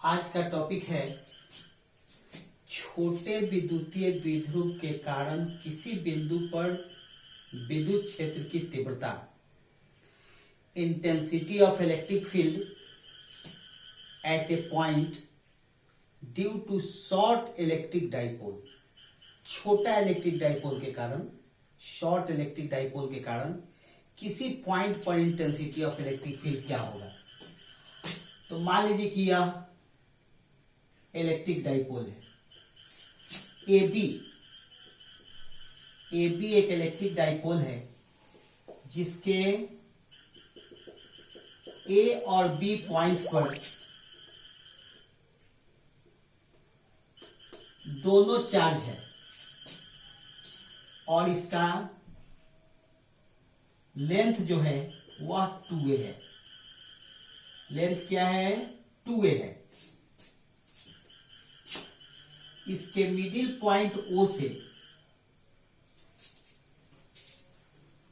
आज का टॉपिक है छोटे विद्युतीय द्विध्रुव के कारण किसी बिंदु पर विद्युत क्षेत्र की तीव्रता, intensity of electric field at a point due to short electric dipole. छोटा इलेक्ट्रिक डाइपोल के कारण, शॉर्ट इलेक्ट्रिक डाइपोल के कारण किसी पॉइंट पर इंटेंसिटी ऑफ इलेक्ट्रिक फील्ड क्या होगा। तो मान लीजिए कि यह इलेक्ट्रिक डाइपोल है AB एक इलेक्ट्रिक डाइपोल है जिसके A और B पॉइंट्स पर दोनों चार्ज है और इसका लेंथ जो है वह 2a है। लेंथ क्या है? 2a है। इसके मिडिल पॉइंट O से,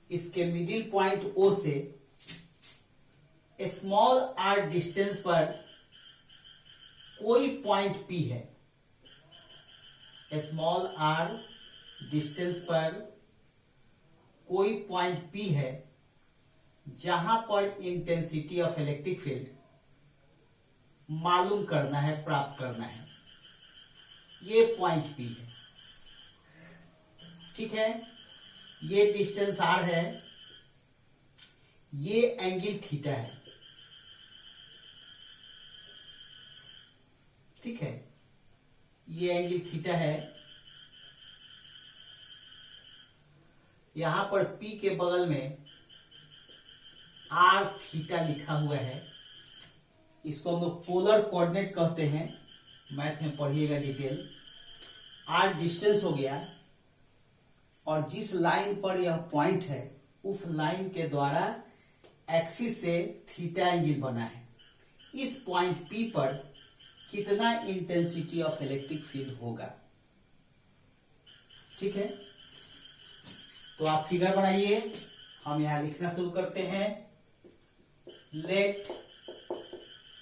इसके मिडिल पॉइंट O से स्मॉल r डिस्टेंस पर कोई पॉइंट P है। स्मॉल r डिस्टेंस पर कोई पॉइंट P है जहां पर इंटेंसिटी ऑफ इलेक्ट्रिक फील्ड मालूम करना है, प्राप्त करना है। ये पॉइंट P है, ठीक है। ये डिस्टेंस r है, ये एंगल थीटा है, ठीक है। ये एंगल थीटा है। यहां पर P के बगल में r थीटा लिखा हुआ है। इसको हम लोग पोलर कोऑर्डिनेट कहते हैं, मैथ में पढ़िएगा डिटेल। r डिस्टेंस हो गया और जिस लाइन पर यह पॉइंट है उस लाइन के द्वारा एक्सिस से थीटा एंगल बना है। इस पॉइंट P पर कितना इंटेंसिटी ऑफ इलेक्ट्रिक फील्ड होगा, ठीक है। तो आप फिगर बनाइए, हम यहां लिखना शुरू करते हैं। Let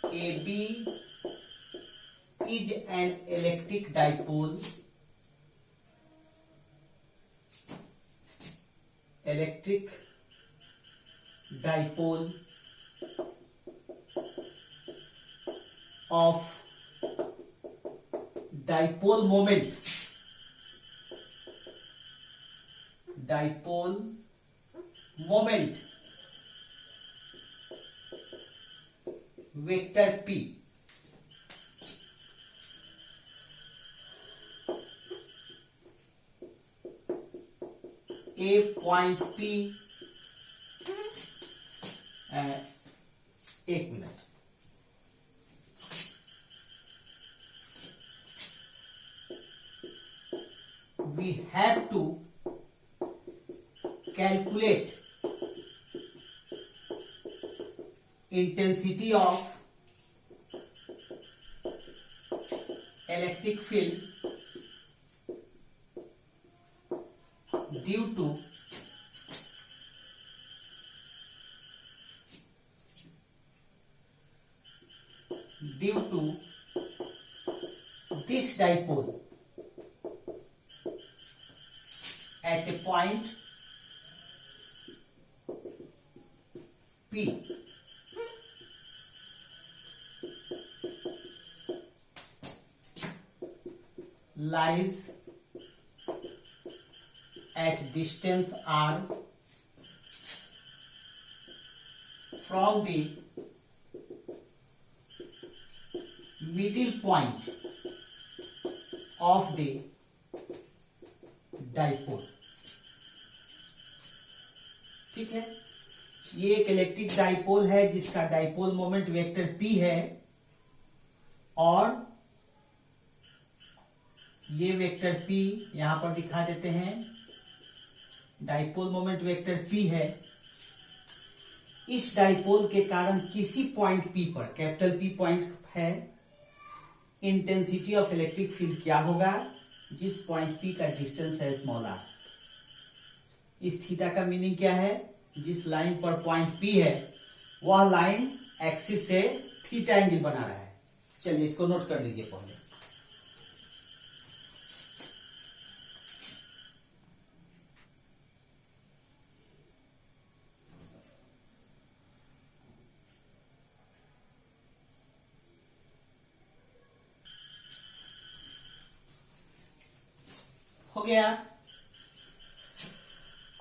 AB is an electric dipole, of dipole moment vector P A point P। एक minute, we have to calculate intensity of electric field due to this dipole at a point P lies at distance r from the middle point of the dipole, ठीक है। ये एक electric dipole है जिसका dipole moment vector P है और ये vector P यहां पर दिखा देते हैं। डाइपोल मोमेंट वेक्टर P है। इस डाइपोल के कारण किसी पॉइंट P पर, कैपिटल P पॉइंट है, इंटेंसिटी ऑफ इलेक्ट्रिक फील्ड क्या होगा? जिस पॉइंट P का डिस्टेंस है स्मॉल r। इस थीटा का मीनिंग क्या है? जिस लाइन पर पॉइंट P है वह लाइन एक्सिस से थीटा एंगल बना रहा है, चलिए इसको नोट कर लीजिए पहले। हो गया।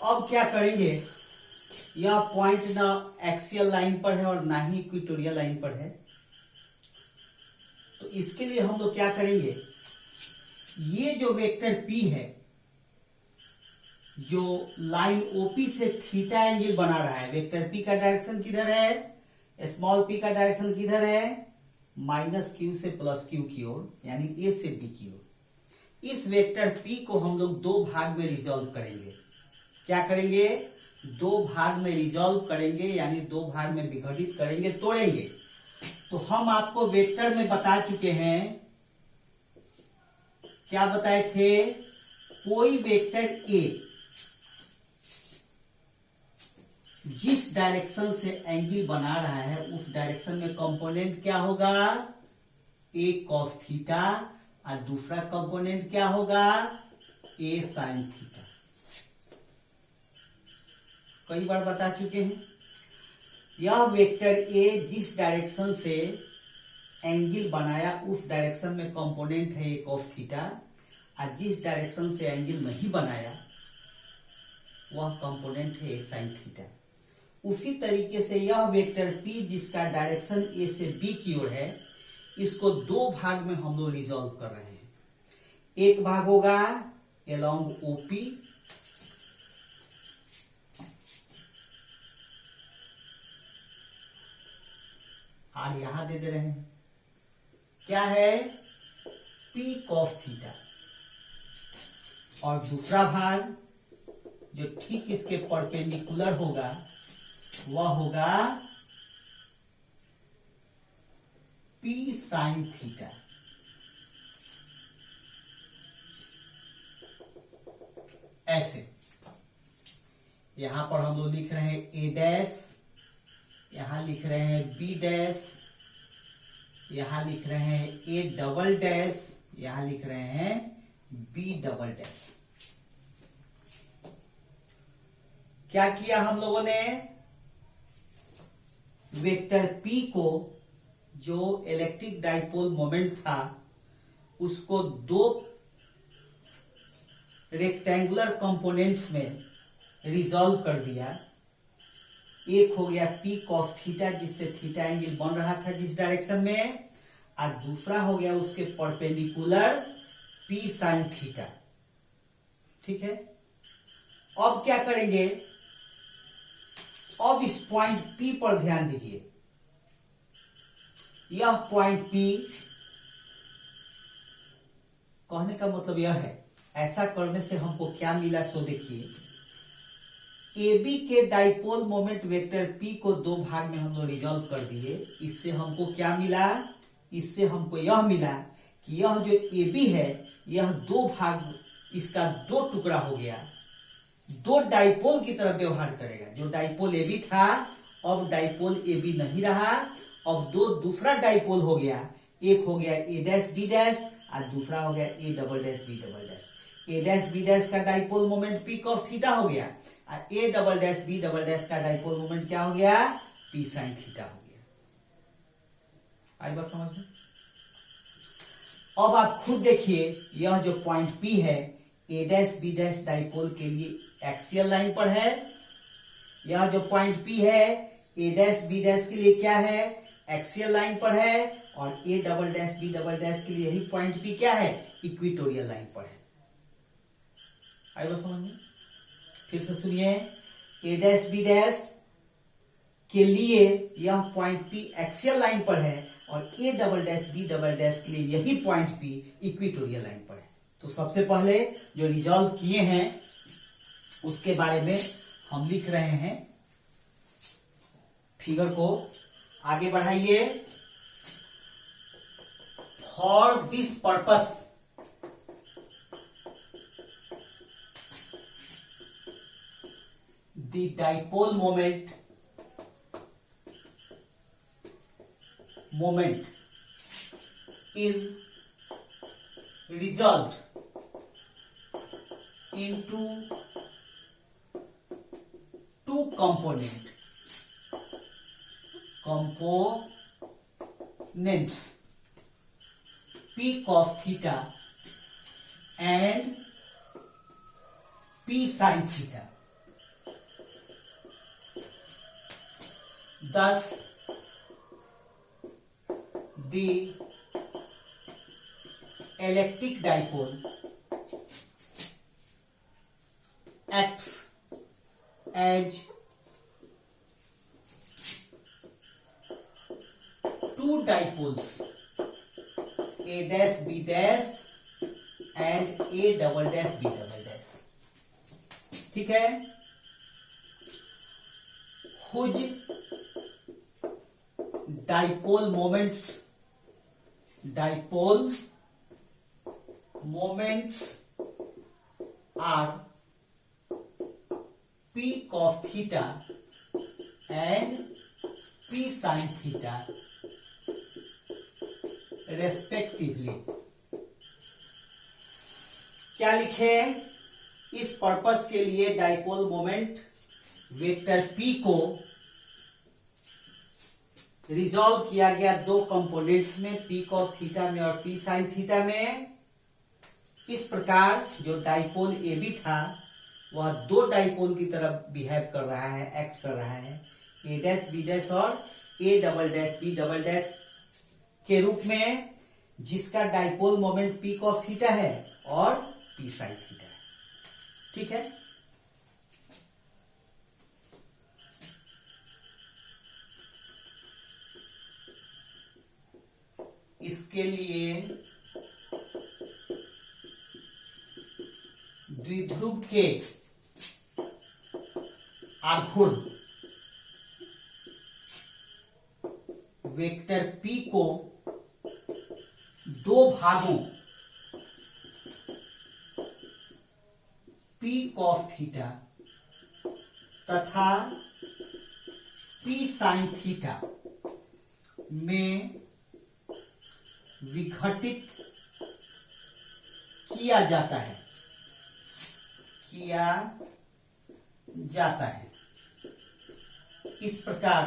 अब क्या करेंगे, यह पॉइंट ना एक्सियल लाइन पर है और ना ही इक्वेटोरियल लाइन पर है, तो इसके लिए हम लोग क्या करेंगे, ये जो वेक्टर P है, जो लाइन OP से थीटा एंगल बना रहा है, वेक्टर P का डायरेक्शन किधर है, स्मॉल p का डायरेक्शन किधर है, -q से +q की ओर, यानी A से B की ओर। इस वेक्टर P को हम लोग दो भाग में रिजॉल्व करेंगे। क्या करेंगे, दो भाग में रिजॉल्व करेंगे, यानी दो भाग में विघटित करेंगे, तोड़ेंगे। तो हम आपको वेक्टर में बता चुके हैं, क्या बताए थे, कोई वेक्टर A जिस डायरेक्शन से एंगल बना रहा है उस डायरेक्शन में कंपोनेंट क्या होगा, A cos थीटा, और दूसरा कंपोनेंट क्या होगा, A sin थीटा। कई बार बता चुके हैं। यह वेक्टर A जिस डायरेक्शन से एंगल बनाया उस डायरेक्शन में कंपोनेंट है A cos थीटा, और जिस डायरेक्शन से एंगल नहीं बनाया वह कंपोनेंट है A sin थीटा। उसी तरीके से यह वेक्टर P जिसका डायरेक्शन A से B की ओर है, इसको दो भाग में हम लोग रिजॉल्व कर रहे हैं। एक भाग होगा along OP, और यहां दे रहे हैं क्या है, P cos थीटा, और दूसरा भाग जो ठीक इसके परपेंडिकुलर होगा वह होगा P sin थीटा। ऐसे यहां पर हम लोग लिख रहे हैं A डैश, यहां लिख रहे हैं B डैश, यहां लिख रहे हैं A डबल डैश, यहां लिख रहे हैं B डबल डैश। क्या किया हम लोगों ने, वेक्टर P को जो इलेक्ट्रिक डाइपोल मोमेंट था उसको दो रेक्टेंगुलर कंपोनेंट्स में रिजॉल्व कर दिया। एक हो गया P cos थीटा जिससे थीटा एंगल बन रहा था जिस डायरेक्शन में, और दूसरा हो गया उसके परपेंडिकुलर P sin थीटा। ठीक है। अब क्या करेंगे, अब इस पॉइंट P पर ध्यान दीजिए। यह पॉइंट P, कहने का मतलब यह है, ऐसा करने से हमको क्या मिला सो देखिए, AB के डाइपोल मोमेंट वेक्टर P को दो भाग में हम लोग रिजॉल्व कर दिए। इससे हमको क्या मिला, इससे हमको यह मिला कि यह जो AB है यह दो भाग, इसका दो टुकड़ा हो गया, दो डाइपोल की तरह व्यवहार करेगा। जो डाइपोल AB था अब डाइपोल AB नहीं रहा, अब दो दूसरा डाइपोल हो गया, एक हो गया A डैश B डैश और दूसरा हो गया A double dash B double dash. A dash B dash का dipole moment P cos theta हो गया, और A double dash B double dash का डाइपोल मोमेंट क्या हो गया, P sin थीटा हो गया। आई बात समझ में। अब आप खुद देखिए, यह जो पॉइंट P है A dash B dash dipole के लिए एक्सियल लाइन पर है, यह जो पॉइंट P है A डैश B डैश के लिए क्या है, एक्सियल लाइन पर है, और A double dash B double dash के लिए यही पॉइंट P क्या है, इक्वेटोरियल लाइन पर है। आई बात समझ में। फिर से सुनिए, A डैश B डैश के लिए यह पॉइंट P एक्सियल लाइन पर है, और A double dash B double dash के लिए यही पॉइंट P इक्वेटोरियल लाइन पर है। तो सबसे पहले जो रिजॉल्व किए हैं उसके बारे में हम लिख रहे हैं। फिगर को आगे बढ़ाइए। For this purpose the dipole moment is resolved into two components p cos theta and p sin theta. Thus, the electric dipole acts as two dipoles, A dash B dash and A double dash B double dash. ठीक है, whose dipole moments are P cos theta and P sin theta respectively. क्या लिखे? इस purpose के लिए dipole moment vector P को resolve किया गया दो कंपोनेंट्स में, P cos थीटा में और P sin थीटा में. इस प्रकार जो डाइपोल AB था वह दो डाइपोल की तरह बिहेव कर रहा है, एक्ट कर रहा है, A डैश B डैश और A double dash B double dash के रूप में, जिसका dipole moment P cos theta है और P sin थीटा है. ठीक है, इसके लिए द्विध्रुव के आघूर्ण वेक्टर P को दो भागों P cos थीटा तथा P sin थीटा में विघटित किया जाता है. इस प्रकार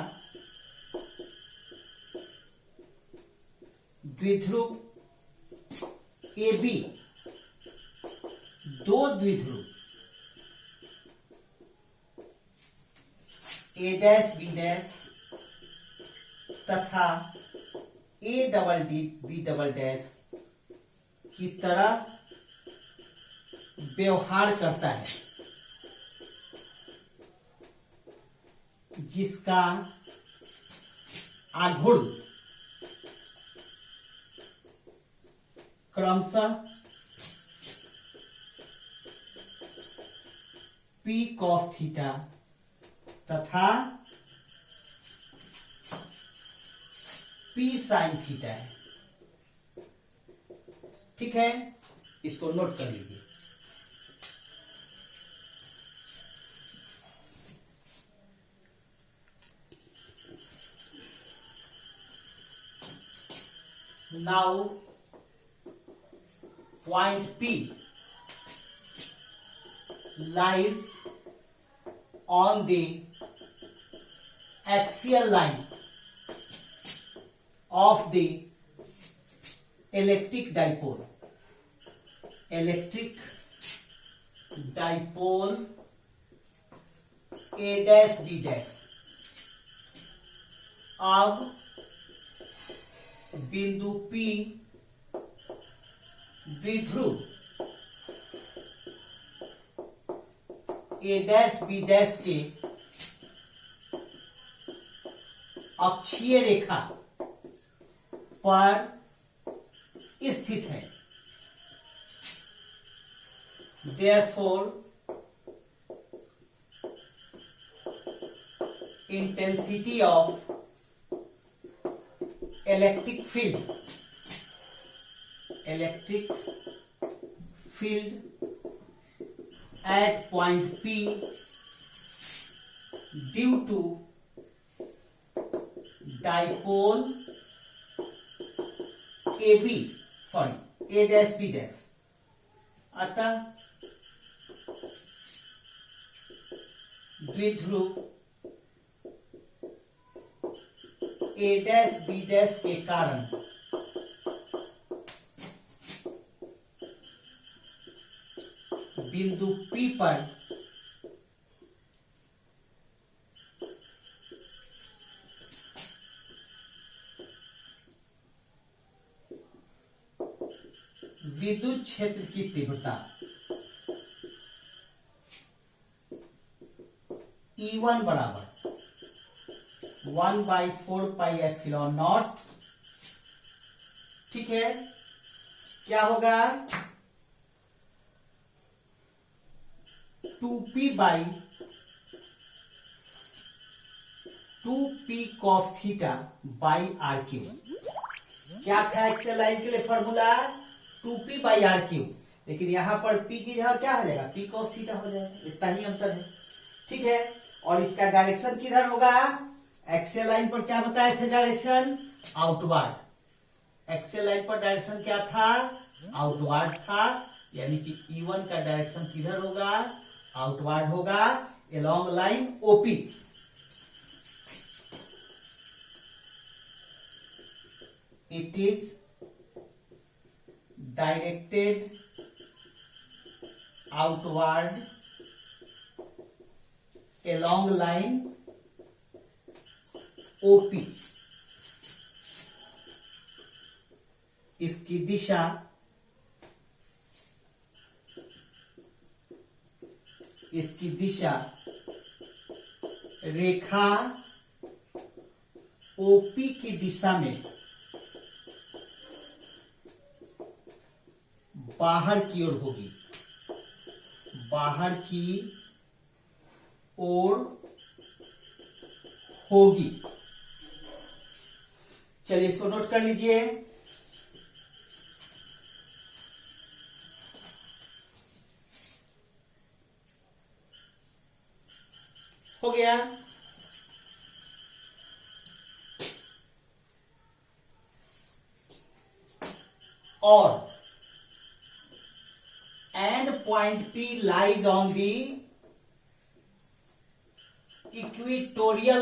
द्विध्रुव AB दो द्विध्रुव A डैश B डैश तथा A double D B double dash की तरह व्यवहार करता है, जिसका आघूर्ण क्रमशः P cos थीटा तथा P sin थीटा है. ठीक है, इसको नोट कर लीजिए. Now point P lies on the axial line of the electric dipole A dash B dash. अब बिंदु P द्विध्रुव A डैश B डैश के अक्षीय रेखा पर स्थित है. Therefore, intensity of electric field at point P due to dipole A B sorry A dash B dash, अतः द्विध्रुव ए डैश बी डैश के कारण बिंदु P पर विद्युत क्षेत्र की तीव्रता E1 बराबर 1/4πε0। ठीक है, क्या होगा 2p cos theta by R Q. क्या था एक्सेल लाइन के लिए formula 2p by R Q, लेकिन यहां पर p की जगह क्या हो जाएगा p cos थीटा हो जाएगा, इतना ही अंतर है। ठीक है, और इसका डायरेक्शन किधर होगा, एक्सेल लाइन पर क्या बताए थे डायरेक्शन आउटवर्ड, एक्सेल लाइन पर डायरेक्शन क्या था आउटवर्ड था, यानी कि E1 का डायरेक्शन किधर होगा आउटवर्ड होगा along line OP. It is directed outward along line OP। इसकी दिशा रेखा OP की दिशा में बाहर की ओर होगी, बाहर की ओर होगी। चलिए इसको नोट कर लीजिए। हो गया, और end point P lies on the equatorial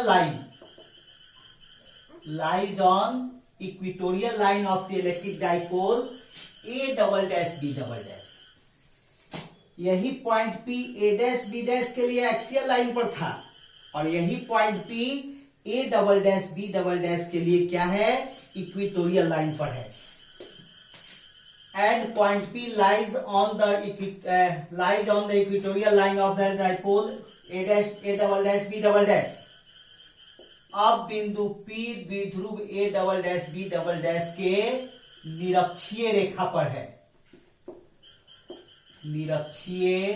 line of the electric dipole A double dash B double dash. यही point P A dash B dash के लिए एक्सियल लाइन पर था, और यही point P A double dash B double dash के लिए क्या है इक्वेटोरियल लाइन पर है। End point P lies on the equatorial line of the dipole A double dash B double dash. अब बिंदु P द्विध्रुव A double dash B double dash के निरक्षीय रेखा पर है, निरक्षीय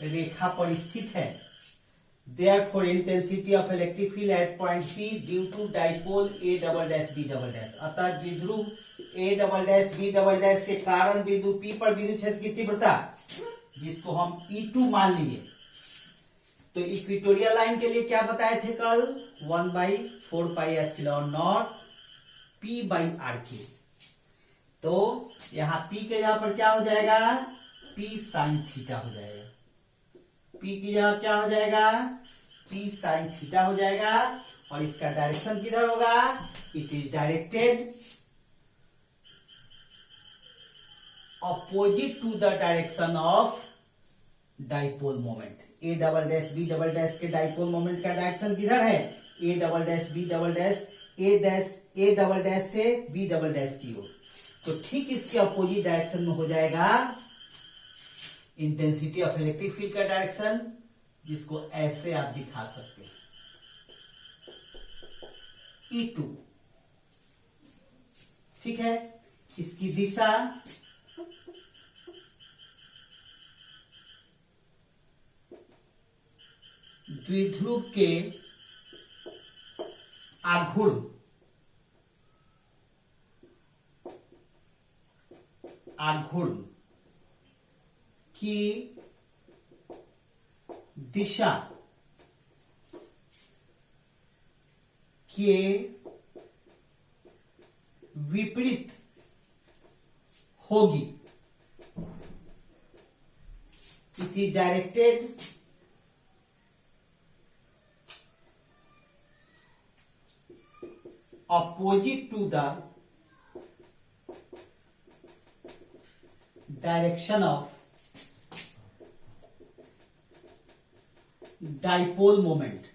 रेखा पर स्थित है। Therefore intensity of electric field at point P due to dipole A double dash B double dash. अतः द्विध्रुव A double dash B double dash के कारण बिंदु P पर विद्युत क्षेत्र की तीव्रता, जिसको हम E2 मान लिए, तो इक्वेटोरियल लाइन के लिए क्या बताए थे कल 1/4πε0 P बाई आर क्यू। तो यहां P के जगह पर क्या हो जाएगा P साइन थीटा हो जाएगा, P की जगह क्या हो जाएगा P साइन थीटा हो जाएगा। और इसका डायरेक्शन किधर होगा, it is directed opposite to the direction of dipole moment. A double dash B double dash के डाइपोल मोमेंट का डायरेक्शन किधर है A double dash B double dash, A double dash से बी डबल डैश की ओर। तो ठीक इसके अपोजिट डायरेक्शन में हो जाएगा इंटेंसिटी ऑफ इलेक्ट्रिक फील्ड का डायरेक्शन, जिसको ऐसे आप दिखा सकते हैं E2। ठीक है, इसकी दिशा द्विध्रुव के आघूर्ण की दिशा के विपरीत होगी। It is directed opposite to the direction of dipole moment.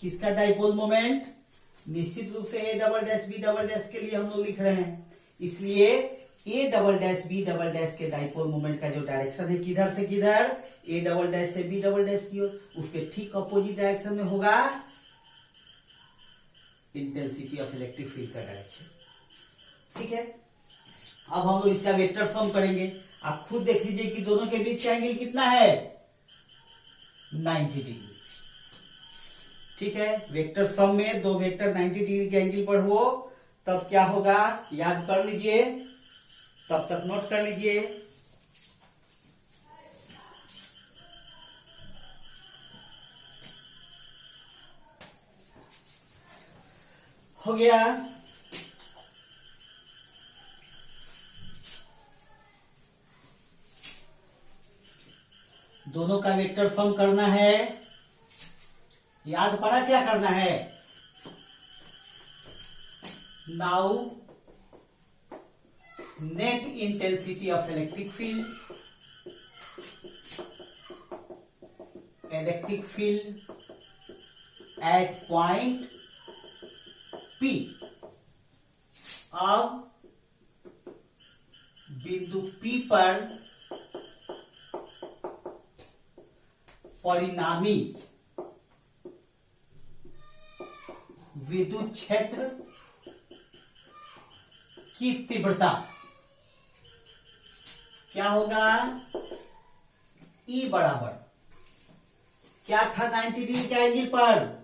किसका डाइपोल मोमेंट? निश्चित रूप से A double dash B double dash के लिए हम लोग लिख रहे हैं, इसलिए A double dash B double dash के डाइपोल मोमेंट का जो डायरेक्शन है किधर से किधर, ए डबल डैश से बी डबल डैश की ओर, उसके ठीक अपोजिट डायरेक्शन में होगा इंटेंसिटी ऑफ इलेक्ट्रिक फील्ड का डायरेक्शन। ठीक है, अब हम लोग इसका वेक्टर सम करेंगे। आप खुद देख लीजिए कि दोनों के बीच का एंगल कितना है, 90 डिग्री। ठीक है, वेक्टर सम में दो वेक्टर 90 डिग्री के एंगल पर हो तब क्या होगा, याद कर लीजिए, तब तक नोट कर लीजिए। हो गया। दोनों का वेक्टर सम करना है, याद पड़ा क्या करना है। Now net intensity of electric field eight point P। अब बिंदु P पर परिणामी विद्युत क्षेत्र की तीव्रता क्या होगा, E बराबर क्या था 90 डिग्री के एंगल पर,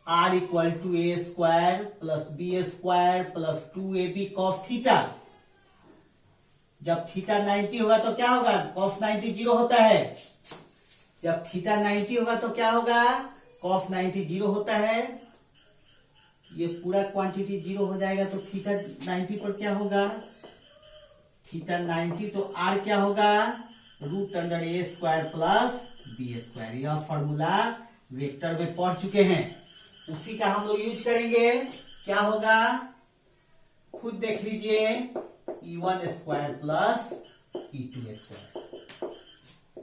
R equal to A square plus B square plus 2ab cos theta. जब थीटा 90 होगा तो क्या होगा, कॉस 90 जीरो होता है। जब थीटा 90 होगा तो क्या होगा, कॉस 90 जीरो होता है। ये पूरा क्वांटिटी जीरो हो जाएगा तो थीटा 90 पर क्या होगा, थीटा 90 तो R क्या होगा, रूट अंडर ए स्क्वायर प्लस बी स्क्वायर। यह फॉर्मूला वेक्टर में पढ़ चुके हैं, उसी का हम लोग यूज करेंगे। क्या होगा, खुद देख लीजिए, E1 square plus E2 square.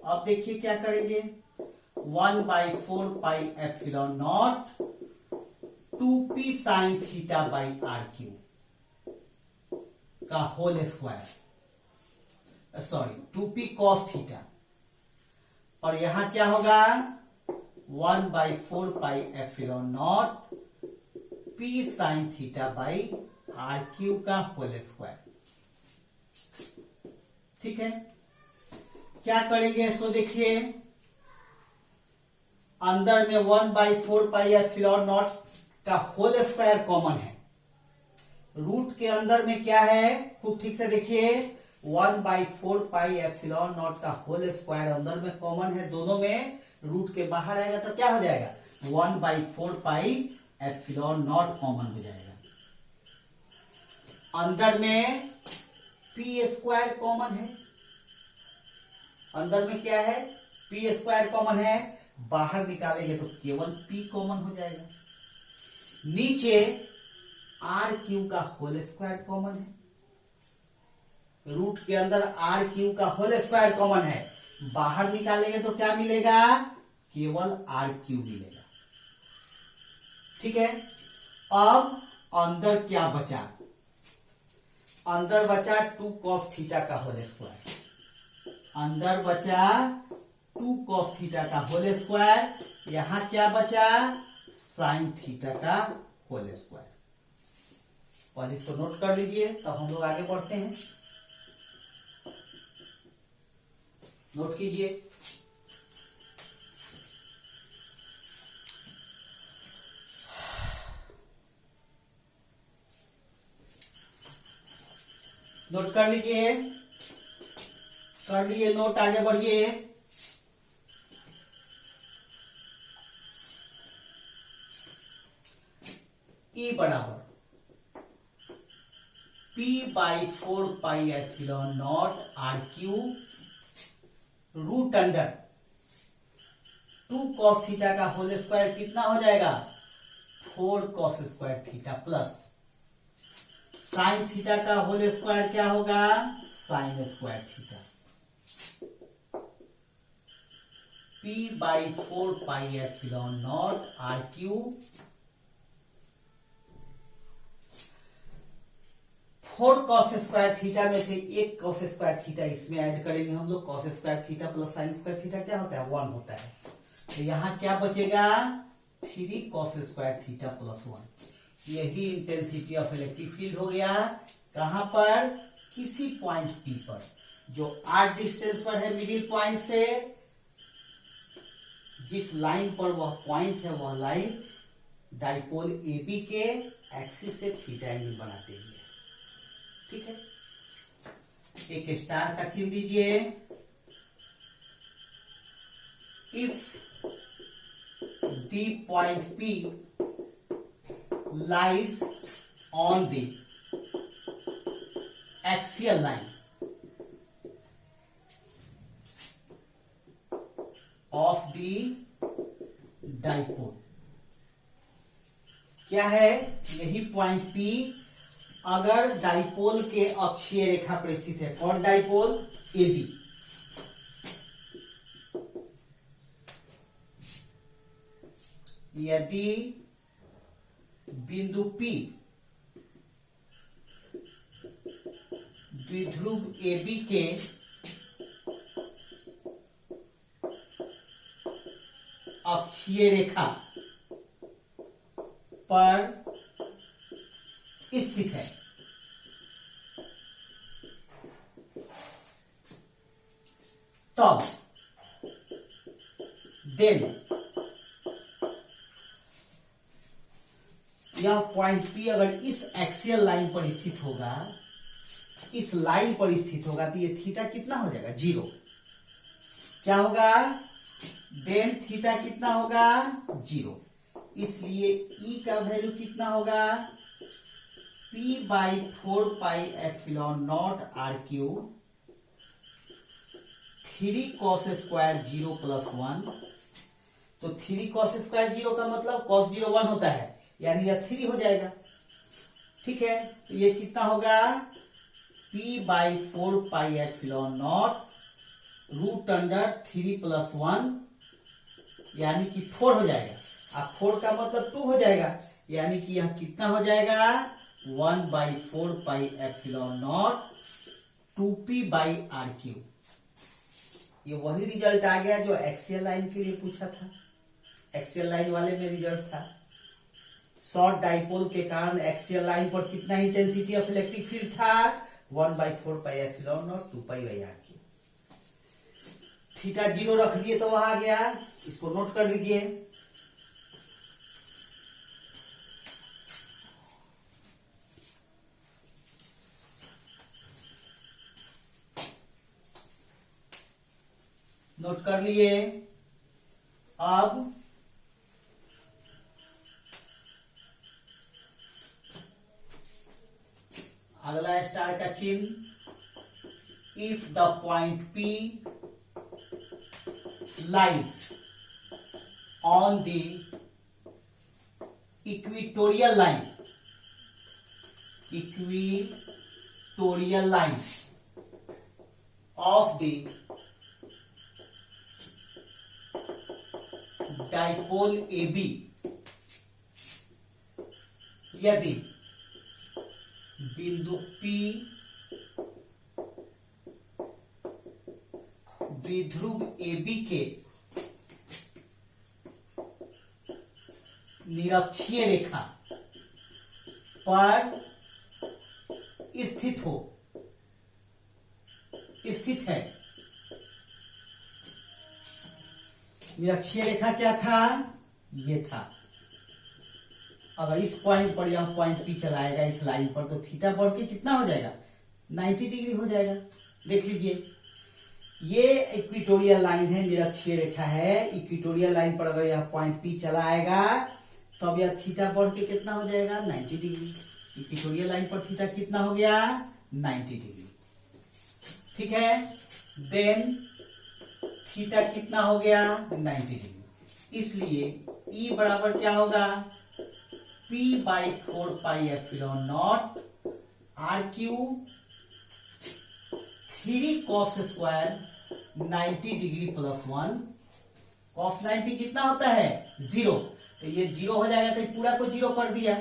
अब देखिए क्या करेंगे, 1/4 pi epsilon nought 2p sine theta by RQ का whole square, sorry 2p cos theta, और यहां क्या होगा 1/4 pi epsilon nought p sine theta by RQ का होल स्क्वायर। ठीक है, क्या करेंगे सो देखिए, अंदर में 1/4 पाई एप्सिलॉन नॉट का होल स्क्वायर कॉमन है। रूट के अंदर में क्या है, खूब ठीक से देखिए, 1/4 पाई एप्सिलॉन नॉट का होल स्क्वायर अंदर में कॉमन है, दोनों में रूट के बाहर आएगा तो क्या हो जाएगा, 1/4 पाई एप्सिलॉन नॉट कॉमन हो जाएगा। अंदर में पी स्क्वायर कॉमन है, अंदर में क्या है, पी स्क्वायर कॉमन है, बाहर निकालेंगे तो केवल पी कॉमन हो जाएगा। नीचे आर क्यू का होल स्क्वायर कॉमन है, रूट के अंदर आर क्यू का होल स्क्वायर कॉमन है, बाहर निकालेंगे तो क्या मिलेगा, केवल आर क्यू मिलेगा। ठीक है, अब अंदर क्या बचा, अंदर बचा 2 कॉस थीटा का होल स्क्वायर, अंदर बचा 2 कॉस थीटा का होल स्क्वायर, यहां क्या बचा, साइन थीटा का होल स्क्वायर। और इसको नोट कर लीजिए, तो हम लोग आगे बढ़ते हैं। नोट कीजिए, नोट कर लीजिए, कर लिए नोट, आगे बढ़िए। E बराबर P/4πε0 RQ root under 2 cos theta का होल स्क्वायर कितना हो जाएगा 4 cos square theta plus sine theta का होल स्क्वायर क्या होगा sine square theta P/4πε0 RQ 4 cos square theta में से एक cos स्क्वायर थीटा इसमें ऐड करेंगे हम लोग cos square theta plus sine square theta क्या होता है 1 होता है तो यहां क्या बचेगा 3 cos स्क्वायर थीटा प्लस 1 यही इंटेंसिटी ऑफ इलेक्ट्रिक फील्ड हो गया कहां पर किसी पॉइंट P पर जो r डिस्टेंस पर है मिडिल पॉइंट से जिस लाइन पर वह पॉइंट है वह लाइन डाइपोल AB के एक्सिस से थीटा एंगल बनाते हुए ठीक है एक स्टार का चिन्ह दीजिए if the point P lies on the axial line of the dipole क्या है यही पॉइंट P अगर डाइपोल के अक्षीय रेखा पर स्थित है कौन डाइपोल AB यदि बिंदु P द्विध्रुव AB के अक्षीय रेखा पर स्थित है तब देन यह पॉइंट P अगर इस एक्सियल लाइन पर स्थित होगा इस लाइन पर स्थित होगा तो ये थीटा कितना हो जाएगा 0 क्या होगा देन थीटा कितना होगा 0 इसलिए E का वैल्यू कितना होगा P/4πε0 RQ 3 cos square 0 plus 1 तो 3 cos स्क्वायर 0 का मतलब cos 0 1 होता है यानी यह 3 हो जाएगा ठीक है तो ये कितना होगा P/4πε0 रूट अंडर 3 प्लस 1 यानी कि 4 हो जाएगा अब 4 का मतलब 2 हो जाएगा यानी कि यह कितना हो जाएगा 1/4πε0 2P/RQ ये वही रिजल्ट आ गया जो एक्सियल लाइन के लिए पूछा था एक्सियल लाइन वाले में रिजल्ट था शॉर्ट डाइपोल के कारण एक्सियल लाइन पर कितना इंटेंसिटी ऑफ इलेक्ट्रिक फील्ड था 1/4πε0 2π/RQ थीटा 0 रख दिए तो वहां आ गया इसको नोट कर लीजिए नोट कर लिए अब अगला स्टार का चिन्ह if the point P lies on the equatorial line of the dipole AB यदि बिंदु P द्विध्रुव AB के निरक्षीय रेखा पर स्थित है निरक्षीय रेखा क्या था ये था अगर इस पॉइंट पर यह पॉइंट P चलाएगा इस लाइन पर तो थीटा बढ़ के कितना हो जाएगा 90 डिग्री हो जाएगा देख लीजिए ये इक्वेटोरियल लाइन है निरक्षीय रेखा है इक्वेटोरियल लाइन पर अगर यह पॉइंट P चला आएगा तब यह थीटा बढ़ के कितना हो जाएगा 90 डिग्री इक्वेटोरियल लाइन पर थीटा कितना हो गया 90 डिग्री। ठीक है, देन थीटा कितना हो गया 90 डिग्री। इसलिए ई बराबर क्या होगा P/4 R Q 3 cos square 90 degree plus 1। cos 90 कितना होता है 0, तो ये 0 हो जाएगा, तो पूरा को 0 कर दिया।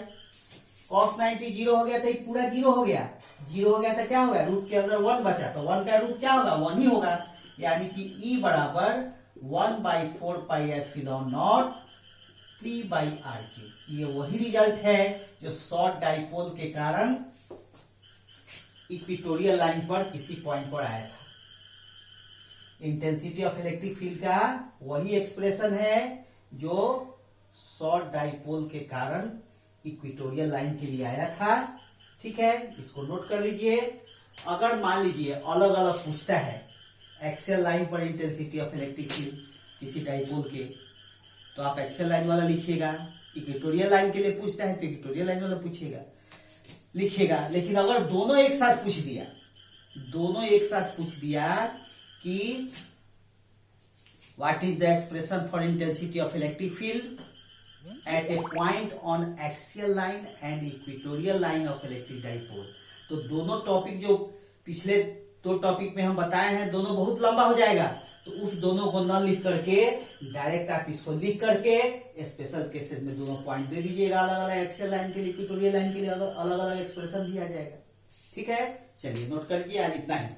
cos 90 0 हो गया तो पूरा 0 हो गया। 0 हो गया तो क्या होगा, रूट के अंदर 1 बचा, तो 1 का रूट क्या होगा 1 ही होगा। यानी कि E बराबर 1/4 P/RQ। ये वही रिजल्ट है जो शॉर्ट डाइपोल के कारण इक्वेटोरियल लाइन पर किसी पॉइंट पर आया था। इंटेंसिटी ऑफ इलेक्ट्रिक फील्ड का वही एक्सप्रेशन है जो शॉर्ट डाइपोल के कारण इक्वेटोरियल लाइन के लिए आया था। ठीक है, इसको नोट कर लीजिए। अगर मान लीजिए अलग अलग पूछता है एक्सियल लाइन पर इंटेंसिटी ऑफ इलेक्ट्रिक फील्ड किसी डाइपोल के, तो आप एक्सियल लाइन वाला लिखिएगा। इक्वेटोरियल लाइन के लिए पूछता है तो इक्वेटोरियल लाइन वाला पूछिएगा लिखिएगा। लेकिन अगर दोनों एक साथ पूछ दिया कि what is the expression for intensity of electric field at a point on axial line and equatorial line of electric dipole, तो दोनों टॉपिक जो पिछले 2 टॉपिक में हम बताए हैं दोनों बहुत लंबा हो जाएगा। तो उस दोनों को न लिख करके डायरेक्ट आप इसको लिख करके स्पेशल केसेस में दोनों पॉइंट दे दीजिएगा। अलग अलग एक्सियल लाइन के लिए इक्वेटोरियल लाइन के लिए अलग अलग एक्सप्रेशन दिया जाएगा। ठीक है, चलिए नोट कर लीजिए, आज इतना ही।